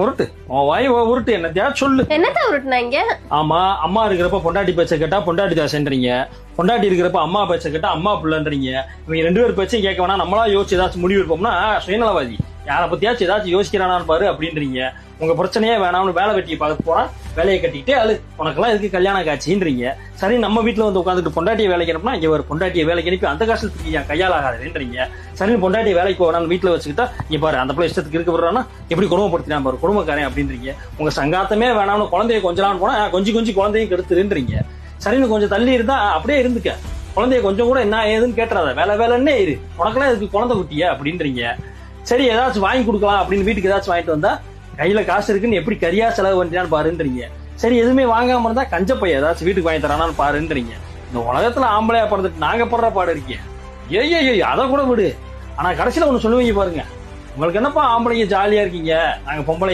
உருட்டு உன் வாய் உருட்டு என்னத்தையா சொல்லு. என்னத்த உருட்டுனாங்க? ஆமா, அம்மா இருக்கிறப்ப பொண்டாட்டி பேச்ச கேட்டா பொண்டாட்டி தாசன்றீங்க, பொண்டாட்டி இருக்கிறப்ப அம்மா பேச்ச கேட்டா அம்மா பிள்ளைன்றீங்க. இவங்க 2 பேர் பேச்சும் கேட்க வேணா, நம்மளா யோசிச்சு ஏதாச்சும் முடிவு எடுப்போம்னா சுயநலவாதி. யாரை பத்தியாச்சும் ஏதாச்சும் யோசிக்கிறானான்னு பாரு அப்படின்றீங்க. உங்க பிரச்சனையே வேணாம்னு வேலை வெட்டியை பார்க்க போறான், வேலையை கட்டிக்கிட்டே அழு, உனக்கெல்லாம் இதுக்கு கல்யாண காட்சின்றீங்க. சரி, நம்ம வீட்டுல வந்து உட்காந்துட்டு பொண்டாட்டியை வேலைக்கு அனுப்புனா இங்க ஒரு பொண்டாட்டியை வேலைக்கு அனுப்பி அந்த காசுக்கு என் கையால் ஆகாதுன்றீங்க. சரி, பொண்டாட்டியை வேலைக்கு போறான்னு வீட்டுல வச்சுக்கிட்டா இங்க பாரு அந்த பிள்ளை இஷ்டத்துக்கு இருக்க போறான்னா எப்படி குடும்பப்படுத்தினா பாரு குடும்பக்காரன் அப்படின்றீங்க. உங்க சங்காத்தமே வேணாம்னு குழந்தைய கொஞ்சலான்னு போனா கொஞ்சம் குழந்தையும் கெடுத்துருன்றீங்க. சரின்னு கொஞ்சம் தள்ளி இருந்தா அப்படியே இருந்துக்க, குழந்தைய கொஞ்சம் கூட என்ன ஏதுன்னு கேட்டுறாத, வேலைன்னே இரு, உனக்கெல்லாம் இதுக்கு குழந்தை குட்டியா அப்படின்றீங்க. சரி, ஏதாச்சும் வாங்கி கொடுக்கலாம் அப்படின்னு வீட்டுக்கு ஏதாச்சும் வாங்கிட்டு வந்தா கையில காசு இருக்குன்னு எப்படி கரியா செலவு பண்றான்னு பாருன்றீங்க. சரி, எதுவுமே வாங்காம இருந்தா கஞ்சப்பைய ஏதாச்சும் வீட்டுக்கு வாங்கி தரானான்னு பாருன்றீங்க. இந்த உலகத்துல ஆம்பளையா பிறந்துட்டு நாங்க படுற பாடு இருக்கீங்க. ஏய் அதை கூட விடு, ஆனா கடைசியில ஒண்ணு சொல்லுவீங்க பாருங்க, உங்களுக்கு என்னப்பா ஆம்பளைங்க ஜாலியா இருக்கீங்க, நாங்க பொம்பளை